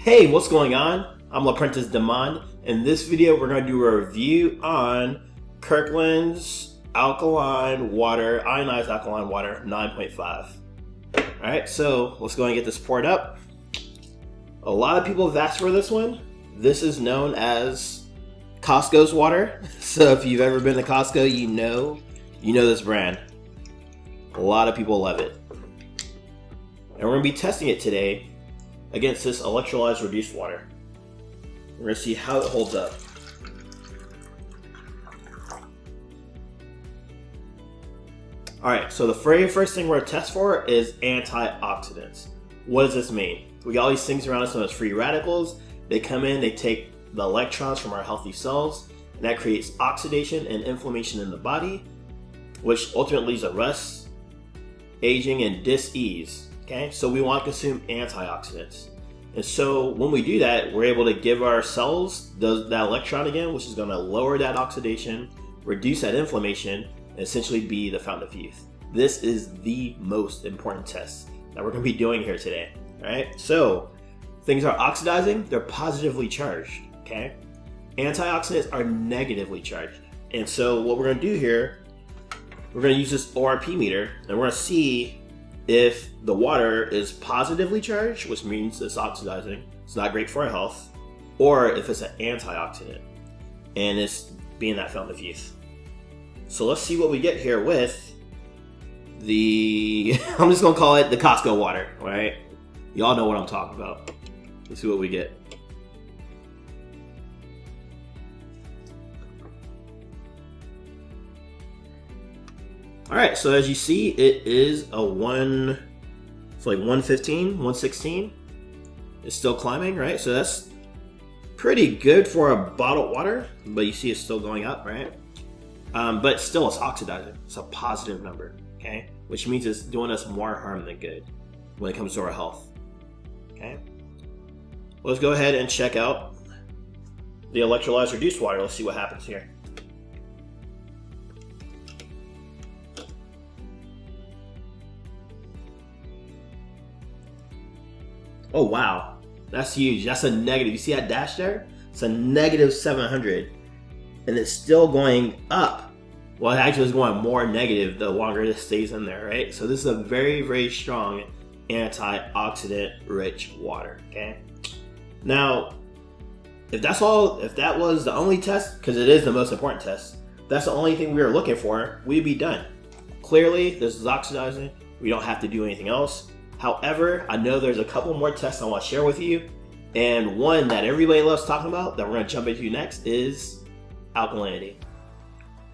Hey, what's going on? I'm L'Apprentice Demond. In this video, we're going to do a review on Kirkland's Alkaline Water, ionized alkaline water 9.5. Alright, so let's go and get this poured up. A lot of people have asked for this one. This is known as Costco's water. So if you've ever been to Costco, you know this brand. A lot of people love it. And we're going to be testing it today against this electrolyzed reduced water. We're going to see how it holds up. Alright, so the very first thing we're going to test for is antioxidants. What does this mean? We got all these things around us known as free radicals. They come in, they take the electrons from our healthy cells, and that creates oxidation and inflammation in the body, which ultimately leads to rust, aging, and dis-ease. Okay, so we want to consume antioxidants. And so when we do that, we're able to give our cells that electron again, which is going to lower that oxidation, reduce that inflammation, and essentially be the fountain of youth. This is the most important test that we're going to be doing here today. All right, so things are oxidizing, they're positively charged. Okay, antioxidants are negatively charged. And so what we're going to do here, we're going to use this ORP meter, and we're going to see if the water is positively charged, which means it's oxidizing, it's not great for our health, or if it's an antioxidant and it's being that fountain of youth. So let's see what we get here with the, I'm just gonna call it the Costco water, right? Y'all know what I'm talking about. Let's see what we get. Alright, so as you see, it is it's like 115, 116. It's still climbing, right? So that's pretty good for a bottled water, but you see it's still going up, right? But still it's oxidizing. It's a positive number, okay? Which means it's doing us more harm than good when it comes to our health, okay? Let's go ahead and check out the electrolyzed reduced water. Let's see what happens here. Oh wow, that's huge. That's a negative. You see that dash there? It's a negative 700, and it's still going up. Well, it actually is going more negative the longer this stays in there, right? So this is a very, very strong antioxidant-rich water. Okay. Now, if that was the only test, because it is the most important test, that's the only thing we were looking for, we'd be done. Clearly, this is oxidizing. We don't have to do anything else. However, I know there's a couple more tests I want to share with you, and one that everybody loves talking about that we're going to jump into next is alkalinity.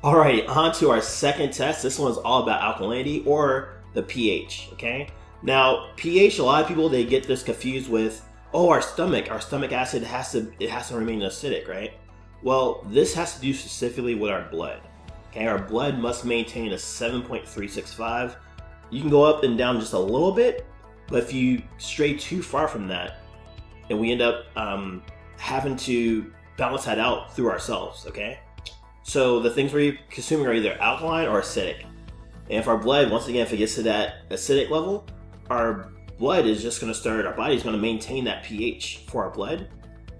Alright, on to our second test. This one's all about alkalinity, or the pH, okay? Now, pH, a lot of people, they get this confused with, oh, our stomach acid has to remain acidic, right? Well, this has to do specifically with our blood, okay? Our blood must maintain a 7.365. You can go up and down just a little bit, but if you stray too far from that, and we end up having to balance that out through ourselves, okay? So the things we're consuming are either alkaline or acidic. And if our blood, once again, if it gets to that acidic level, our blood is just going to start, our body is going to maintain that pH for our blood.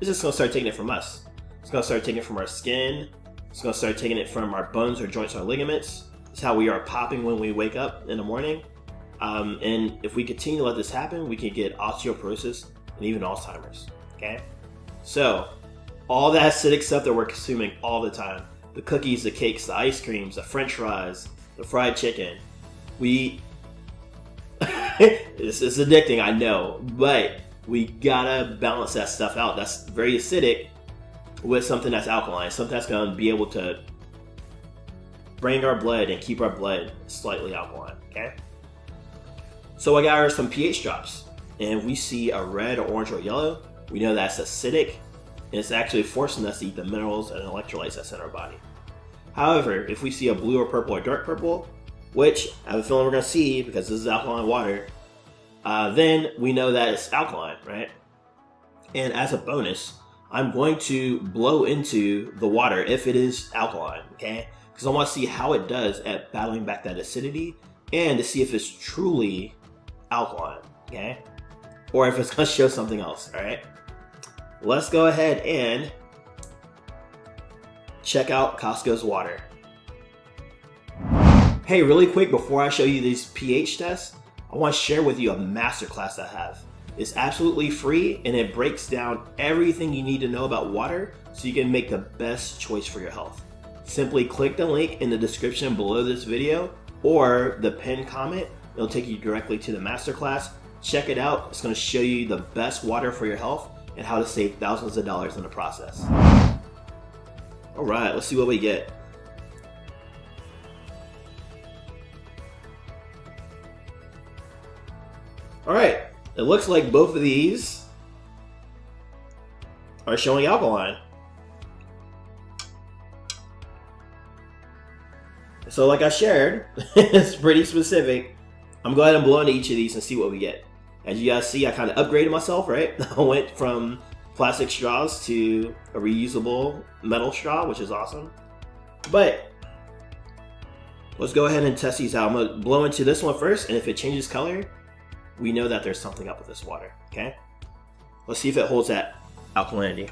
It's just going to start taking it from us. It's going to start taking it from our skin. It's going to start taking it from our bones or joints or ligaments. It's how we are popping when we wake up in the morning. And if we continue to let this happen, we can get osteoporosis and even Alzheimer's, okay? So, all that acidic stuff that we're consuming all the time, the cookies, the cakes, the ice creams, the french fries, the fried chicken, it's addicting, I know, but we gotta balance that stuff out. That's very acidic with something that's alkaline, something that's gonna be able to bring our blood and keep our blood slightly alkaline, okay? So I got some pH drops, and we see a red, or orange, or yellow. We know that's acidic, and it's actually forcing us to eat the minerals and electrolytes that's in our body. However, if we see a blue or purple or dark purple, which I have a feeling we're going to see because this is alkaline water, then we know that it's alkaline, right? And as a bonus, I'm going to blow into the water if it is alkaline, okay? Because I want to see how it does at battling back that acidity, and to see if it's truly alkaline, okay? Or if it's gonna show something else, all right? let's go ahead and check out Costco's water. Hey, really quick before I show you these pH tests, I want to share with you a masterclass I have. It's absolutely free and it breaks down everything you need to know about water so you can make the best choice for your health. Simply click the link in the description below this video or the pinned comment. It'll take you directly to the masterclass. Check it out. It's going to show you the best water for your health and how to save thousands of dollars in the process. All right, let's see what we get. All right, it looks like both of these are showing alkaline. So like I shared, it's pretty specific. I'm going to go ahead and blow into each of these and see what we get. As you guys see, I kind of upgraded myself, right? I went from plastic straws to a reusable metal straw, which is awesome. But let's go ahead and test these out. I'm going to blow into this one first, and if it changes color, we know that there's something up with this water, okay? Let's see if it holds that alkalinity.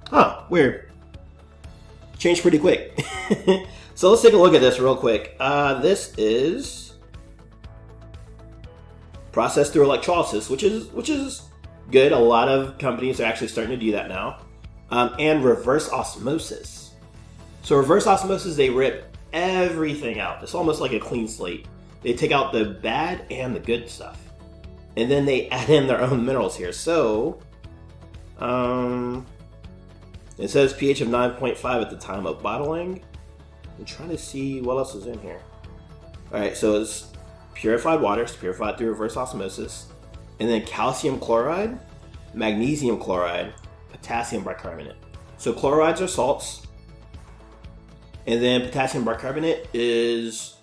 Huh, weird. Changed pretty quick. So let's take a look at this real quick. This is processed through electrolysis, which is good. A lot of companies are actually starting to do that now. And reverse osmosis. So reverse osmosis, they rip everything out. It's almost like a clean slate. They take out the bad and the good stuff. And then they add in their own minerals here. So, it says pH of 9.5 at the time of bottling. I'm trying to see what else is in here. All right, so it's purified water, it's purified through reverse osmosis, and then calcium chloride, magnesium chloride, potassium bicarbonate. So chlorides are salts, and then potassium bicarbonate is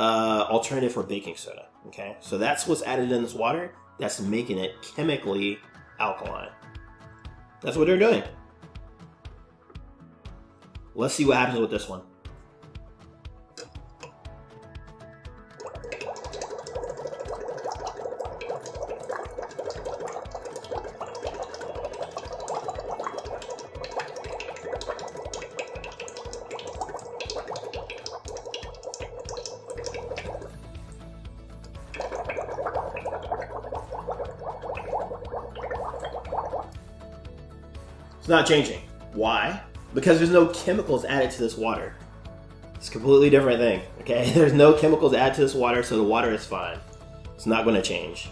alternative for baking soda. Okay, so that's what's added in this water that's making it chemically alkaline. That's what they're doing. Let's see what happens with this one. It's not changing. Why? Because there's no chemicals added to this water. It's a completely different thing, okay? There's no chemicals added to this water, so the water is fine. It's not going to change.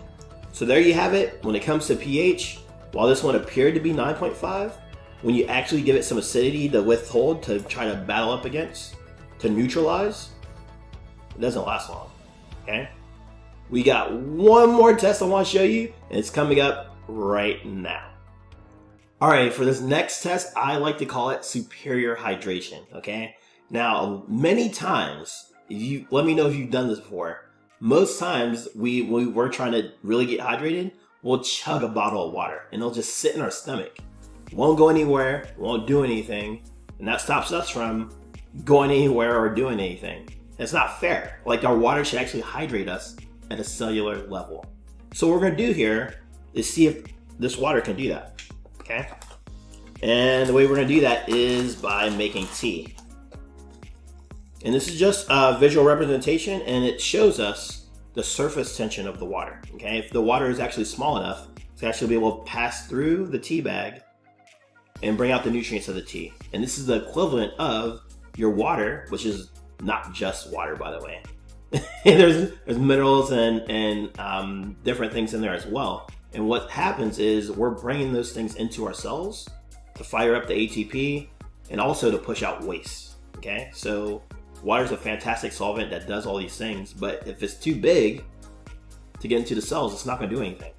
So there you have it. When it comes to pH, while this one appeared to be 9.5, when you actually give it some acidity to withhold, to try to battle up against, to neutralize, it doesn't last long, okay? We got one more test I want to show you, and it's coming up right now. All right, for this next test, I like to call it superior hydration, okay? Now, many times, let me know if you've done this before. Most times, when we're trying to really get hydrated, we'll chug a bottle of water, and it'll just sit in our stomach. Won't go anywhere, won't do anything, and that stops us from going anywhere or doing anything. It's not fair. Like, our water should actually hydrate us at a cellular level. So what we're gonna do here is see if this water can do that. Okay, and the way we're going to do that is by making tea. And this is just a visual representation, and it shows us the surface tension of the water. Okay, if the water is actually small enough to actually be able to pass through the tea bag and bring out the nutrients of the tea. And this is the equivalent of your water, which is not just water, by the way. there's minerals and different things in there as well. And what happens is we're bringing those things into our cells to fire up the ATP and also to push out waste, okay? So water is a fantastic solvent that does all these things, but if it's too big to get into the cells, it's not gonna do anything.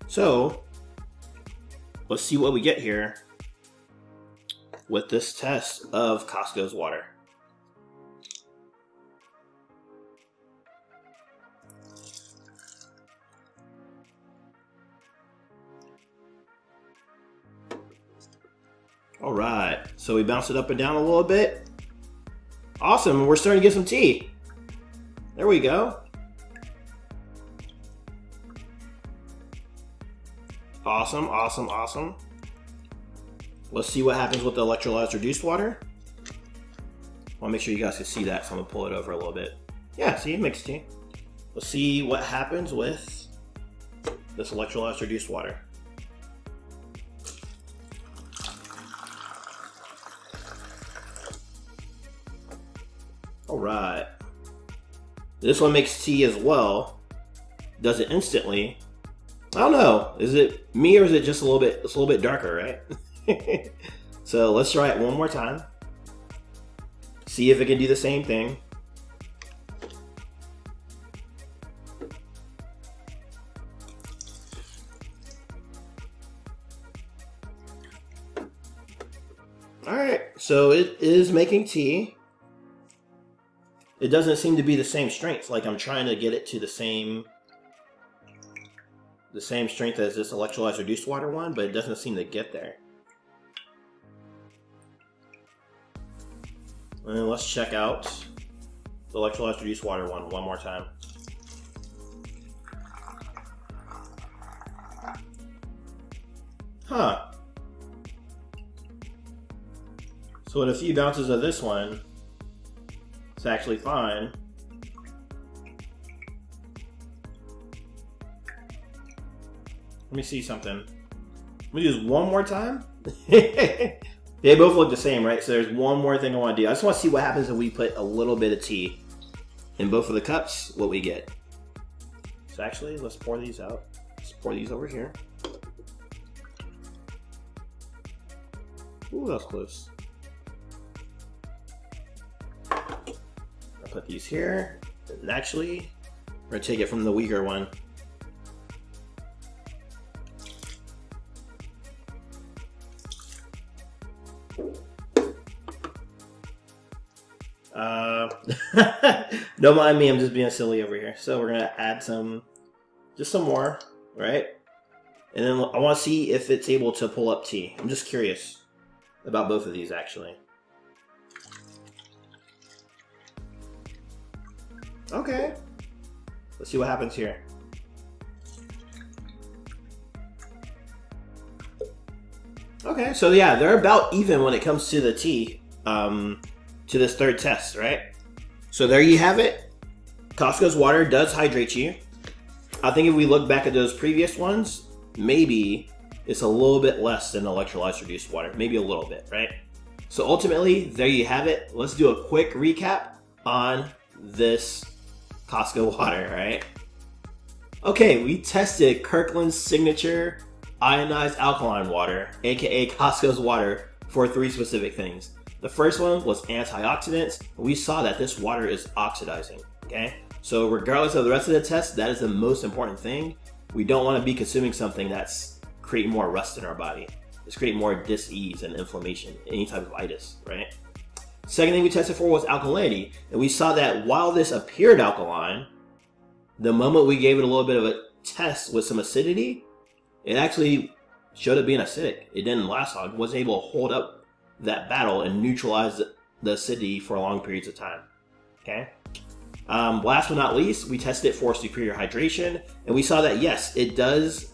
So let's see what we get here with this test of Costco's water. All right, so we bounced it up and down a little bit. Awesome, we're starting to get some tea. There we go. Awesome, awesome, awesome. Let's see what happens with the electrolyzed reduced water. I want to make sure you guys can see that, so I'm going to pull it over a little bit. Yeah, see, it makes tea. Let's see what happens with this electrolyzed reduced water. All right. This one makes tea as well. Does it instantly. I don't know. Is it me or is it just a little bit? It's a little bit darker, right? So let's try it one more time. See if it can do the same thing. All right. So it is making tea. It doesn't seem to be the same strength. Like I'm trying to get it to the same strength as this electrolyzed reduced water one, but it doesn't seem to get there. And let's check out the electrolyzed reduced water one more time. Huh. So in a few bounces of this one, it's actually fine. Let me see something. Let me do this one more time. They both look the same, right? So there's one more thing I want to do. I just want to see what happens if we put a little bit of tea in both of the cups, what we get. So actually, let's pour these out. Let's pour these over here. Ooh, that was close. I'll put these here. And actually, we're going to take it from the weaker one. Don't mind me, I'm just being silly over here. So we're gonna add just some more, right? And then I want to see if it's able to pull up tea. I'm just curious about both of these, actually. Okay, let's see what happens here. Okay, so yeah, they're about even when it comes to the tea, to this third test, right? So there you have it. Costco's water does hydrate you. I think if we look back at those previous ones, maybe it's a little bit less than electrolyzed reduced water, maybe a little bit, right? So ultimately, there you have it. Let's do a quick recap on this Costco water, right? Okay, we tested Kirkland's signature ionized alkaline water, aka Costco's water, for 3 specific things. The first one was antioxidants. We saw that this water is oxidizing, okay? So regardless of the rest of the test, that is the most important thing. We don't want to be consuming something that's creating more rust in our body. It's creating more dis-ease and inflammation, any type of itis, right? Second thing we tested for was alkalinity. And we saw that while this appeared alkaline, the moment we gave it a little bit of a test with some acidity, it actually showed it being acidic. It didn't last long. It wasn't able to hold up that battle and neutralize the acidity for long periods of time. Okay. Last but not least, we tested it for superior hydration, and we saw that yes, it does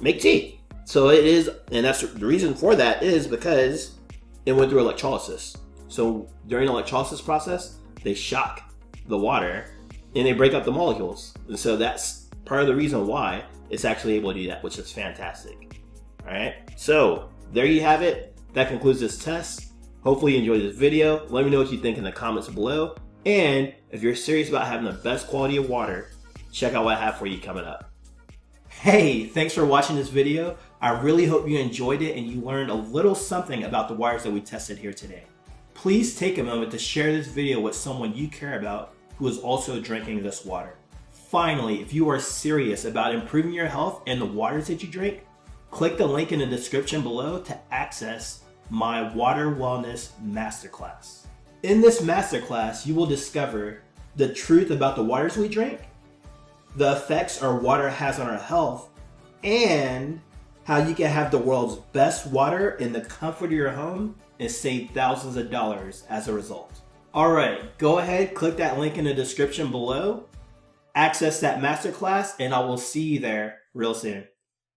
make tea. So it is, and that's the reason for that is because it went through electrolysis. So during the electrolysis process, they shock the water and they break up the molecules, and so that's part of the reason why it's actually able to do that, which is fantastic. All right. So there you have it. That concludes this test. Hopefully you enjoyed this video. Let me know what you think in the comments below. And if you're serious about having the best quality of water, check out what I have for you coming up. Hey, thanks for watching this video. I really hope you enjoyed it and you learned a little something about the waters that we tested here today. Please take a moment to share this video with someone you care about who is also drinking this water. Finally, if you are serious about improving your health and the waters that you drink, click the link in the description below to access my Water Wellness Masterclass. In this masterclass, you will discover the truth about the waters we drink, the effects our water has on our health, and how you can have the world's best water in the comfort of your home and save thousands of dollars as a result. Alright, go ahead, click that link in the description below, access that masterclass, and I will see you there real soon.